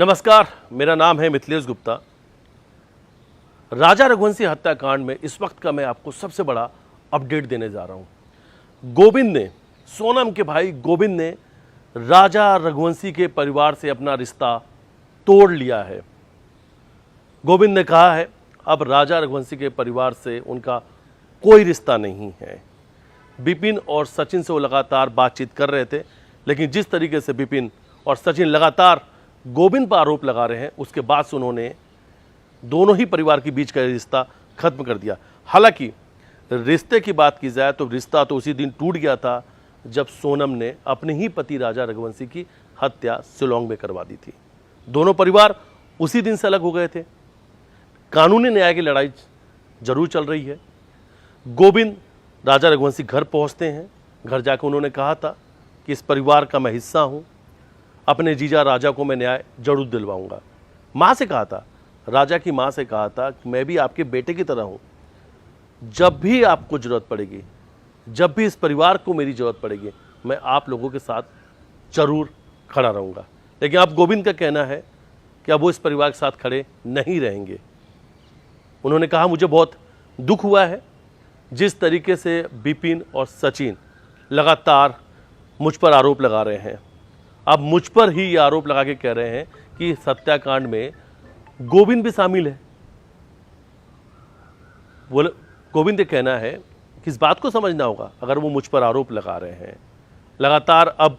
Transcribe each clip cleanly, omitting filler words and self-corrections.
नमस्कार, मेरा नाम है मिथिलेश गुप्ता। राजा रघुवंशी हत्याकांड में इस वक्त का मैं आपको सबसे बड़ा अपडेट देने जा रहा हूं। गोविंद ने, सोनम के भाई गोविंद ने राजा रघुवंशी के परिवार से अपना रिश्ता तोड़ लिया है। गोविंद ने कहा है अब राजा रघुवंशी के परिवार से उनका कोई रिश्ता नहीं है। विपिन और सचिन से वो लगातार बातचीत कर रहे थे, लेकिन जिस तरीके से विपिन और सचिन लगातार गोविंद पर आरोप लगा रहे हैं, उसके बाद से उन्होंने दोनों ही परिवार के बीच का रिश्ता खत्म कर दिया। हालांकि रिश्ते की बात की जाए तो रिश्ता तो उसी दिन टूट गया था जब सोनम ने अपने ही पति राजा रघुवंशी की हत्या शिलांग में करवा दी थी। दोनों परिवार उसी दिन से अलग हो गए थे। कानूनी न्याय की लड़ाई जरूर चल रही है। गोविंद राजा रघुवंशी घर पहुंचते हैं। घर जाकर उन्होंने कहा था कि इस परिवार का मैं हिस्सा हूं, अपने जीजा राजा को मैं न्याय जरूर दिलवाऊंगा। माँ से कहा था, राजा की माँ से कहा था कि मैं भी आपके बेटे की तरह हूं, जब भी आपको जरूरत पड़ेगी, जब भी इस परिवार को मेरी जरूरत पड़ेगी, मैं आप लोगों के साथ जरूर खड़ा रहूंगा। लेकिन अब गोविंद का कहना है कि अब वो इस परिवार के साथ खड़े नहीं रहेंगे। उन्होंने कहा मुझे बहुत दुख हुआ है जिस तरीके से विपिन और सचिन लगातार मुझ पर आरोप लगा रहे हैं। अब मुझ पर ही ये आरोप लगा के कह रहे हैं कि इस हत्याकांड में गोविंद भी शामिल है। वो गोविंद का कहना है कि इस बात को समझना होगा, अगर वो मुझ पर आरोप लगा रहे हैं। लगातार अब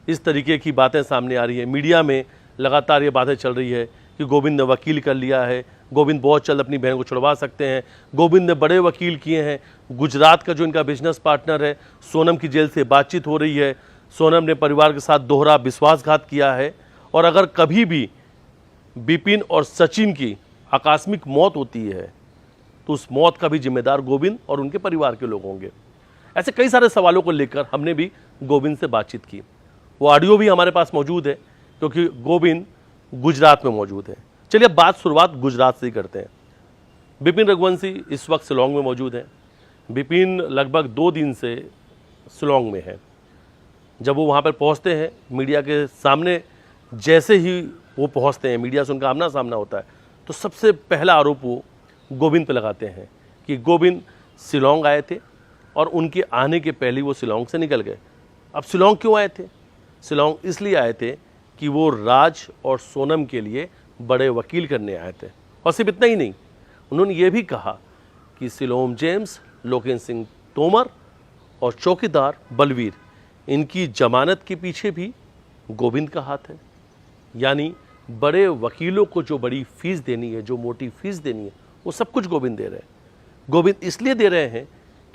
इस तरीके की बातें सामने आ रही है, मीडिया में लगातार ये बातें चल रही है कि गोविंद ने वकील कर लिया है, गोविंद बहुत जल्द अपनी बहन को छुड़वा सकते हैं। गोविंद ने बड़े वकील किए हैं। गुजरात का जो इनका बिजनेस पार्टनर है सोनम की जेल से बातचीत हो रही है। सोनम ने परिवार के साथ दोहरा विश्वासघात किया है, और अगर कभी भी विपिन और सचिन की आकस्मिक मौत होती है तो उस मौत का भी जिम्मेदार गोविंद और उनके परिवार के लोग होंगे। ऐसे कई सारे सवालों को लेकर हमने भी गोविंद से बातचीत की। वो ऑडियो भी हमारे पास मौजूद है क्योंकि गोविंद गुजरात में मौजूद है। चलिए अब शुरुआत गुजरात से ही करते हैं। विपिन रघुवंशी इस वक्त शिलांग में मौजूद है। विपिन लगभग 2 दिन से शिलांग में है। जब वो वहाँ पर पहुँचते हैं, मीडिया के सामने जैसे ही वो पहुँचते हैं, मीडिया से उनका आमना सामना होता है, तो सबसे पहला आरोप वो गोविंद पे लगाते हैं कि गोविंद शिलांग आए थे और उनके आने के पहले वो शिलांग से निकल गए। अब शिलांग क्यों आए थे? शिलांग इसलिए आए थे कि वो राज और सोनम के लिए बड़े वकील करने आए थे। और सिर्फ इतना ही नहीं, उन्होंने ये भी कहा कि सिलोम जेम्स, लोकेन सिंह तोमर और चौकीदार बलवीर, इनकी जमानत के पीछे भी गोविंद का हाथ है। यानी बड़े वकीलों को जो बड़ी फीस देनी है, जो मोटी फीस देनी है, वो सब कुछ गोविंद दे रहे हैं। गोविंद इसलिए दे रहे हैं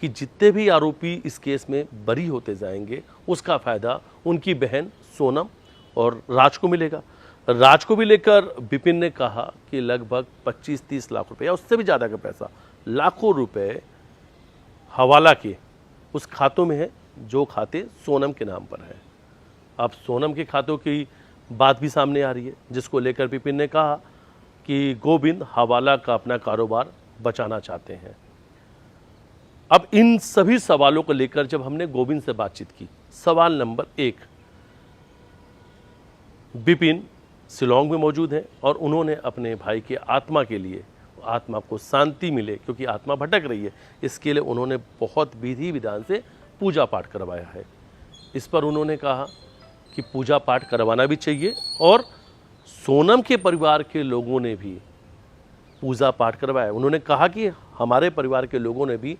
कि जितने भी आरोपी इस केस में बरी होते जाएंगे उसका फ़ायदा उनकी बहन सोनम और राज को मिलेगा। राज को भी लेकर विपिन ने कहा कि लगभग 25-30 लाख रुपए या उससे भी ज़्यादा का पैसा, लाखों रुपए हवाला के उस खातों में है जो खाते सोनम के नाम पर है। अब सोनम के खातों की बात भी सामने आ रही है, जिसको लेकर विपिन ने कहा कि गोविंद हवाला का अपना कारोबार बचाना चाहते हैं। अब इन सभी सवालों को लेकर जब हमने गोविंद से बातचीत की, सवाल नंबर 1, विपिन शिलांग में मौजूद हैं और उन्होंने अपने भाई की आत्मा के लिए, आत्मा को शांति मिले क्योंकि आत्मा भटक रही है, इसके लिए उन्होंने बहुत विधि विधान से पूजा पाठ करवाया है। इस पर उन्होंने कहा कि पूजा पाठ करवाना भी चाहिए और सोनम के परिवार के लोगों ने भी पूजा पाठ करवाया। उन्होंने कहा कि हमारे परिवार के लोगों ने भी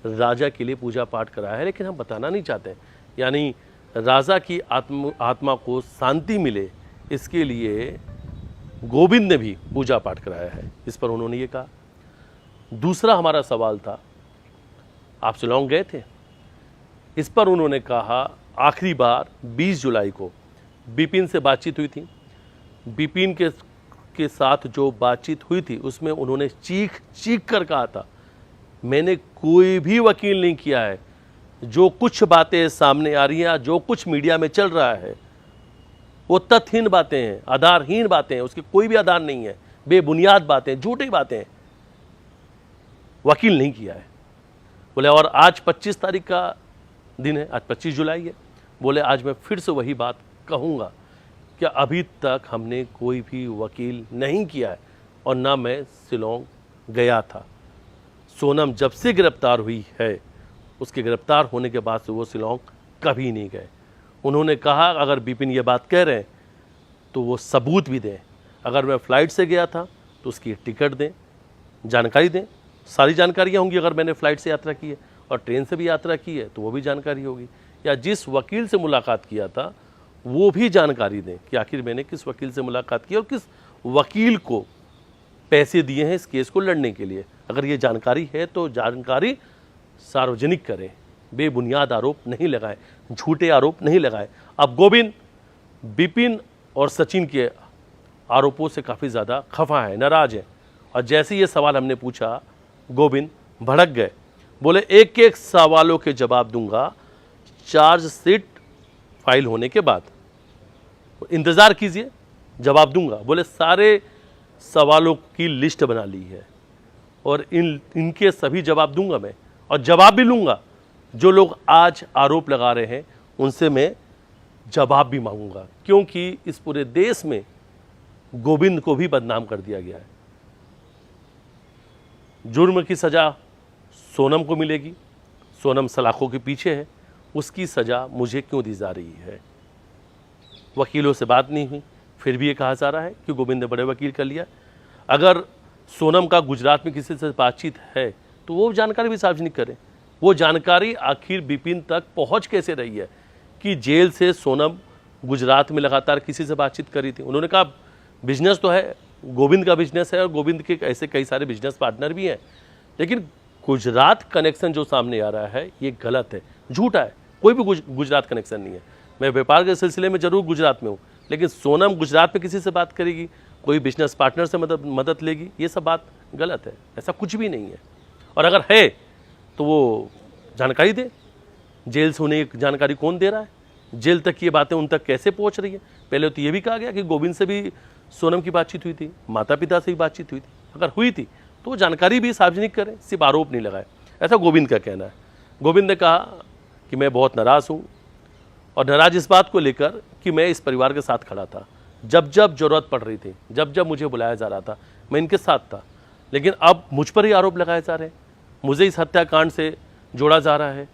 राजा के लिए पूजा पाठ कराया है, लेकिन हम बताना नहीं चाहते। यानी राजा की आत्मा को शांति मिले, इसके लिए गोविंद ने भी पूजा पाठ कराया है। इस पर उन्होंने ये कहा। दूसरा हमारा सवाल था, आप शिलांग गए थे? इस पर उन्होंने कहा आखिरी बार 20 जुलाई को विपिन से बातचीत हुई थी। विपिन के साथ जो बातचीत हुई थी उसमें उन्होंने चीख कर कहा था, मैंने कोई भी वकील नहीं किया है। जो कुछ बातें सामने आ रही हैं, जो कुछ मीडिया में चल रहा है, वो तथ्यहीन बातें हैं, आधारहीन बातें हैं, उसके कोई भी आधार नहीं है, बेबुनियाद बातें, झूठी बातें, वकील नहीं किया है। बोले और आज 25 तारीख का दिन है, आज 25 जुलाई है। बोले आज मैं फिर से वही बात कहूँगा कि अभी तक हमने कोई भी वकील नहीं किया है और ना मैं शिलोंग गया था। सोनम जब से गिरफ्तार हुई है, उसके गिरफ्तार होने के बाद से वो शिलोंग कभी नहीं गए। उन्होंने कहा अगर बिपिन ये बात कह रहे हैं तो वो सबूत भी दें। अगर मैं फ़्लाइट से गया था तो उसकी टिकट दें, जानकारी दें। सारी जानकारियाँ होंगी। अगर मैंने फ़्लाइट से यात्रा की है और ट्रेन से भी यात्रा की है तो वो भी जानकारी होगी। या जिस वकील से मुलाकात किया था वो भी जानकारी दें कि आखिर मैंने किस वकील से मुलाकात की और किस वकील को पैसे दिए हैं इस केस को लड़ने के लिए। अगर ये जानकारी है तो जानकारी सार्वजनिक करें, बेबुनियाद आरोप नहीं लगाएं, झूठे आरोप नहीं लगाएं। अब गोविंद बिपिन और सचिन के आरोपों से काफ़ी ज़्यादा खफा है, नाराज है। और जैसे ये सवाल हमने पूछा, गोविंद भड़क गए। बोले एक एक सवालों के जवाब दूंगा चार्जशीट फाइल होने के बाद, इंतज़ार कीजिए, जवाब दूंगा। बोले सारे सवालों की लिस्ट बना ली है और इनके सभी जवाब दूंगा मैं, और जवाब भी लूंगा। जो लोग आज आरोप लगा रहे हैं उनसे मैं जवाब भी मांगूंगा, क्योंकि इस पूरे देश में गोविंद को भी बदनाम कर दिया गया है। जुर्म की सज़ा सोनम को मिलेगी, सोनम सलाखों के पीछे है, उसकी सज़ा मुझे क्यों दी जा रही है? वकीलों से बात नहीं हुई, फिर भी ये कहा जा रहा है कि गोविंद ने बड़े वकील कर लिया। अगर सोनम का गुजरात में किसी से बातचीत है तो वो जानकारी भी सार्वजनिक करें। वो जानकारी आखिर बिपिन तक पहुंच कैसे रही है कि जेल से सोनम गुजरात में लगातार किसी से बातचीत करी थी? उन्होंने कहा बिजनेस तो है, गोविंद का बिजनेस है और गोविंद के ऐसे कई सारे बिजनेस पार्टनर भी हैं, लेकिन गुजरात कनेक्शन जो सामने आ रहा है ये गलत है, झूठा है। कोई भी गुजरात कनेक्शन नहीं है। मैं व्यापार के सिलसिले में जरूर गुजरात में हूँ, लेकिन सोनम गुजरात में किसी से बात करेगी, कोई बिजनेस पार्टनर से मदद लेगी, ये सब बात गलत है। ऐसा कुछ भी नहीं है। और अगर है तो वो जानकारी दे। जेल से उन्हें जानकारी कौन दे रहा है? जेल तक ये बातें उन तक कैसे पहुंच रही है? पहले तो ये भी कहा गया कि गोविंद से भी सोनम की बातचीत हुई थी, माता पिता से भी बातचीत हुई थी। अगर हुई थी तो जानकारी भी सार्वजनिक करें, सिर्फ आरोप नहीं लगाए। ऐसा गोविंद का कहना है। गोविंद ने कहा कि मैं बहुत नाराज़ हूँ, और नाराज इस बात को लेकर कि मैं इस परिवार के साथ खड़ा था। जब जब ज़रूरत पड़ रही थी, जब जब मुझे बुलाया जा रहा था, मैं इनके साथ था। लेकिन अब मुझ पर ही आरोप लगाए जा रहे हैं, मुझे इस हत्याकांड से जोड़ा जा रहा है,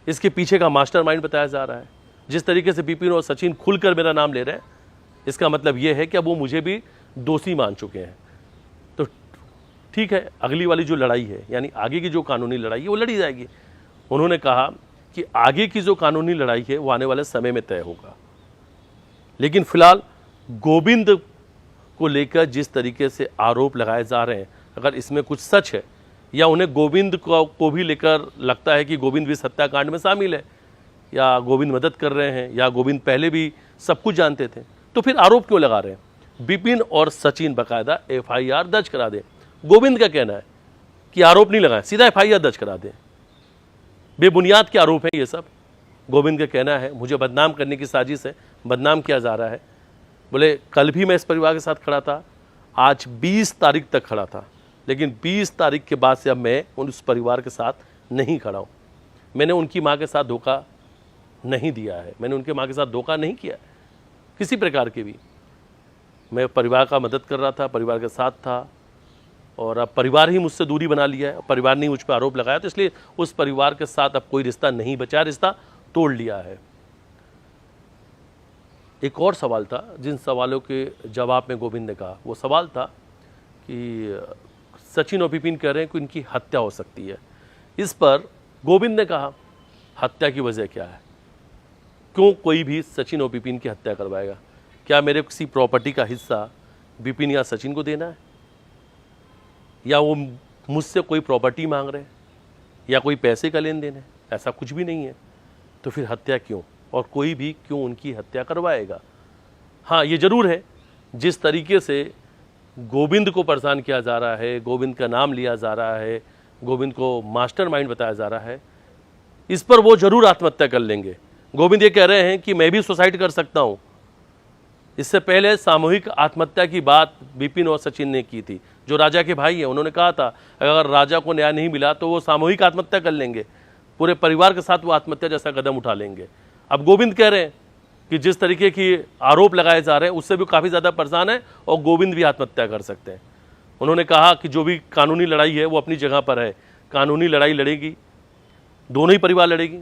इसके पीछे का मास्टरमाइंड बताया जा रहा है। जिस तरीके से बिपिन और सचिन खुलकर मेरा नाम ले रहे हैं, इसका मतलब ये है कि अब वो मुझे भी दोषी मान चुके हैं। तो ठीक है, अगली वाली जो लड़ाई है, यानी आगे की जो कानूनी लड़ाई है, वो लड़ी जाएगी। उन्होंने कहा कि आगे की जो कानूनी लड़ाई है वो आने वाले समय में तय होगा। लेकिन फिलहाल गोविंद को लेकर जिस तरीके से आरोप लगाए जा रहे हैं, अगर इसमें कुछ सच है या उन्हें गोविंद को भी लेकर लगता है कि गोविंद भी इस हत्याकांड में शामिल है, या गोविंद मदद कर रहे हैं, या गोविंद पहले भी सब कुछ जानते थे, तो फिर आरोप क्यों लगा रहे हैं? बिपिन और सचिन बाकायदा FIR दर्ज करा दें। गोविंद का कहना है कि आरोप नहीं लगाएं, सीधा FIR दर्ज करा दें। बेबुनियाद के आरोप है ये सब। गोविंद का कहना है मुझे बदनाम करने की साजिश है, बदनाम किया जा रहा है। बोले कल भी मैं इस परिवार के साथ खड़ा था, आज 20 तारीख तक खड़ा था, लेकिन 20 तारीख के बाद से अब मैं उस परिवार के साथ नहीं खड़ा हूँ। मैंने उनकी माँ के साथ धोखा नहीं दिया है, मैंने उनके माँ के साथ धोखा नहीं किया किसी प्रकार के भी। मैं परिवार का मदद कर रहा था, परिवार के साथ था, और अब परिवार ही मुझसे दूरी बना लिया है, परिवार ने मुझ पर आरोप लगाया, तो इसलिए उस परिवार के साथ अब कोई रिश्ता नहीं बचा, रिश्ता तोड़ लिया है। एक और सवाल था, जिन सवालों के जवाब में गोविंद ने कहा, वो सवाल था कि सचिन और बिपिन कह रहे हैं कि इनकी हत्या हो सकती है। इस पर गोविंद ने कहा हत्या की वजह क्या है? क्यों कोई भी सचिन और बिपिन की हत्या करवाएगा? क्या मेरे किसी प्रॉपर्टी का हिस्सा बिपिन या सचिन को देना है, या वो मुझसे कोई प्रॉपर्टी मांग रहे हैं, या कोई पैसे का लेन देन है? ऐसा कुछ भी नहीं है। तो फिर हत्या क्यों, और कोई भी क्यों उनकी हत्या करवाएगा? हाँ, ये जरूर है, जिस तरीके से गोविंद को परेशान किया जा रहा है, गोविंद का नाम लिया जा रहा है, गोविंद को मास्टरमाइंड बताया जा रहा है, इस पर वो जरूर आत्महत्या कर लेंगे। गोविंद ये कह रहे हैं कि मैं भी सुसाइड कर सकता हूँ। इससे पहले सामूहिक आत्महत्या की बात बिपिन और सचिन ने की थी, जो राजा के भाई हैं। उन्होंने कहा था अगर राजा को न्याय नहीं मिला तो वो सामूहिक आत्महत्या कर लेंगे, पूरे परिवार के साथ वो आत्महत्या जैसा कदम उठा लेंगे। अब गोविंद कह रहे हैं कि जिस तरीके की आरोप लगाए जा रहे हैं उससे भी काफ़ी ज़्यादा परेशान है और गोविंद भी आत्महत्या कर सकते हैं। उन्होंने कहा कि जो भी कानूनी लड़ाई है वो अपनी जगह पर है, कानूनी लड़ाई लड़ेगी, दोनों ही परिवार लड़ेगी।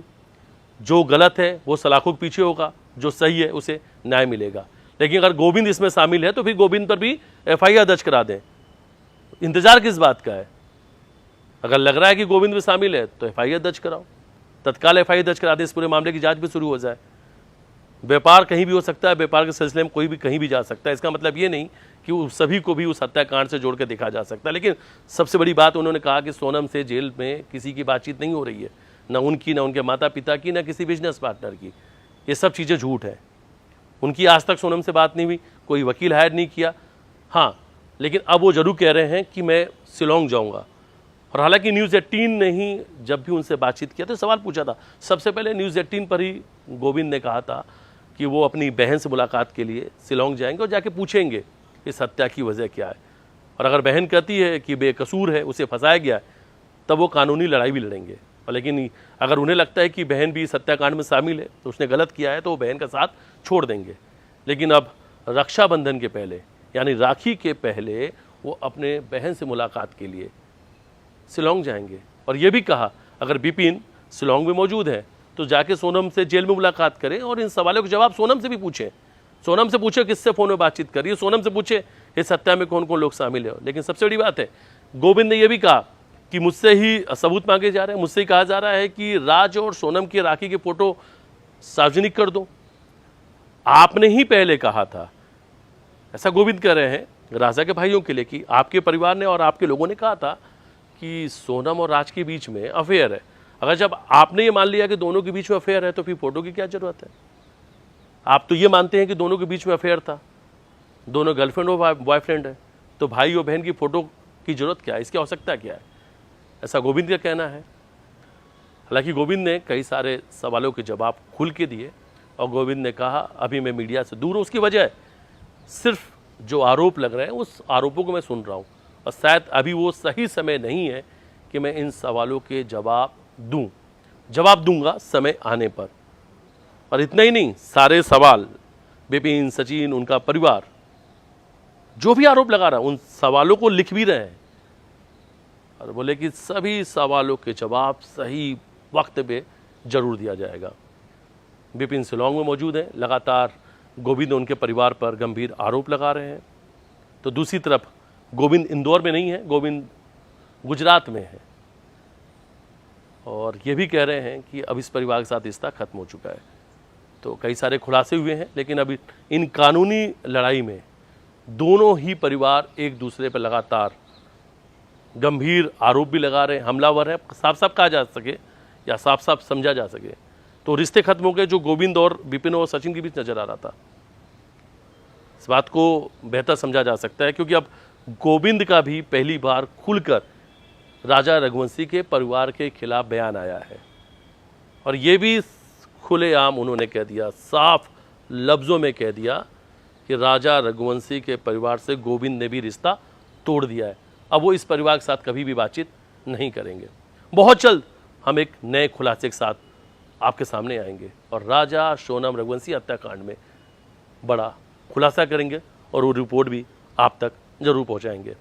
जो गलत है वो सलाखों के पीछे होगा, जो सही है उसे न्याय मिलेगा। लेकिन अगर गोविंद इसमें शामिल है तो फिर गोविंद पर भी FIR दर्ज करा दें। इंतजार किस बात का है? अगर लग रहा है कि गोविंद भी शामिल है तो FIR दर्ज कराओ, तत्काल FIR दर्ज करा दें, इस पूरे मामले की जांच भी शुरू हो जाए। व्यापार कहीं भी हो सकता है, व्यापार के सिलसिले में कोई भी कहीं भी जा सकता है। इसका मतलब ये नहीं कि उस सभी को भी उस हत्याकांड से जोड़ कर देखा जा सकता है। लेकिन सबसे बड़ी बात उन्होंने कहा कि सोनम से जेल में किसी की बातचीत नहीं हो रही है, ना उनकी, ना उनके माता पिता की, ना किसी बिजनेस पार्टनर की। ये सब चीज़ें झूठ है। उनकी आज तक सोनम से बात नहीं हुई, कोई वकील हायर नहीं किया। हाँ, लेकिन अब वो जरूर कह रहे हैं कि मैं शिलोंग जाऊँगा। और हालांकि न्यूज़ 18 ने ही जब भी उनसे बातचीत किया तो सवाल पूछा था, सबसे पहले न्यूज़ 18 पर ही गोविंद ने कहा था कि वो अपनी बहन से मुलाकात के लिए शिलोंग जाएंगे और जाके पूछेंगे इस हत्या की वजह क्या है। और अगर बहन कहती है कि बेकसूर है, उसे फंसाया गया है, तब वो कानूनी लड़ाई भी लड़ेंगे। और लेकिन अगर उन्हें लगता है कि बहन भी इस हत्याकांड में शामिल है, तो उसने गलत किया है, तो वो बहन का साथ छोड़ देंगे। लेकिन अब रक्षाबंधन के पहले, यानी राखी के पहले, वो अपने बहन से मुलाकात के लिए शिलोंग जाएंगे। और ये भी कहा अगर बिपिन शिलोंग में मौजूद है तो जाके सोनम से जेल में मुलाकात करें और इन सवालों के जवाब सोनम से भी पूछें। सोनम से पूछे किससे फ़ोन में बातचीत करी है, सोनम से पूछे इस हत्या में कौन कौन लोग शामिल है। लेकिन सबसे बड़ी बात है, गोविंद ने यह भी कहा कि मुझसे ही सबूत मांगे जा रहे हैं, मुझसे ही कहा जा रहा है कि राज और सोनम की राखी की फ़ोटो सार्वजनिक कर दो। आपने ही पहले कहा था, ऐसा गोविंद कह रहे हैं राजा के भाइयों के लिए, कि आपके परिवार ने और आपके लोगों ने कहा था कि सोनम और राज के बीच में अफेयर है। अगर जब आपने ये मान लिया कि दोनों के बीच में अफेयर है तो फिर फोटो की क्या जरूरत है? आप तो ये मानते हैं कि दोनों के बीच में अफेयर था, दोनों गर्लफ्रेंड और बॉयफ्रेंड है, तो भाई और बहन की फ़ोटो की ज़रूरत क्या है, इसकी आवश्यकता क्या है? ऐसा गोविंद का कहना है। हालांकि गोविंद ने कई सारे सवालों के जवाब खुल के दिए और गोविंद ने कहा अभी मैं मीडिया से दूर हूँ, उसकी वजह सिर्फ जो आरोप लग रहे हैं उस आरोपों को मैं सुन रहा हूँ और शायद अभी वो सही समय नहीं है कि मैं इन सवालों के जवाब दूँ। जवाब दूंगा समय आने पर। और इतना ही नहीं, सारे सवाल बिपिन, सचिन, उनका परिवार जो भी आरोप लगा रहा है उन सवालों को लिख भी रहे हैं और बोले कि सभी सवालों के जवाब सही वक्त पे जरूर दिया जाएगा। बिपिन शिलोंग में मौजूद हैं, लगातार गोविंद उनके परिवार पर गंभीर आरोप लगा रहे हैं। तो दूसरी तरफ गोविंद इंदौर में नहीं है, गोविंद गुजरात में है और ये भी कह रहे हैं कि अब इस परिवार के साथ रिश्ता खत्म हो चुका है। तो कई सारे खुलासे हुए हैं, लेकिन अभी इन कानूनी लड़ाई में दोनों ही परिवार एक दूसरे पर लगातार गंभीर आरोप भी लगा रहे हैं, हमलावर है, साफ साफ कहा जा सके या साफ साफ समझा जा सके तो रिश्ते खत्म हो गए जो गोविंद और बिपिन और सचिन के बीच नजर आ रहा था। इस बात को बेहतर समझा जा सकता है क्योंकि अब गोविंद का भी पहली बार खुलकर राजा रघुवंशी के परिवार के खिलाफ बयान आया है और ये भी खुलेआम उन्होंने कह दिया, साफ लफ्ज़ों में कह दिया कि राजा रघुवंशी के परिवार से गोविंद ने भी रिश्ता तोड़ दिया है। अब वो इस परिवार के साथ कभी भी बातचीत नहीं करेंगे। बहुत जल्द हम एक नए खुलासे के साथ आपके सामने आएंगे और राजा सोनम रघुवंशी हत्याकांड में बड़ा खुलासा करेंगे और वो रिपोर्ट भी आप तक जरूर पहुंचाएंगे।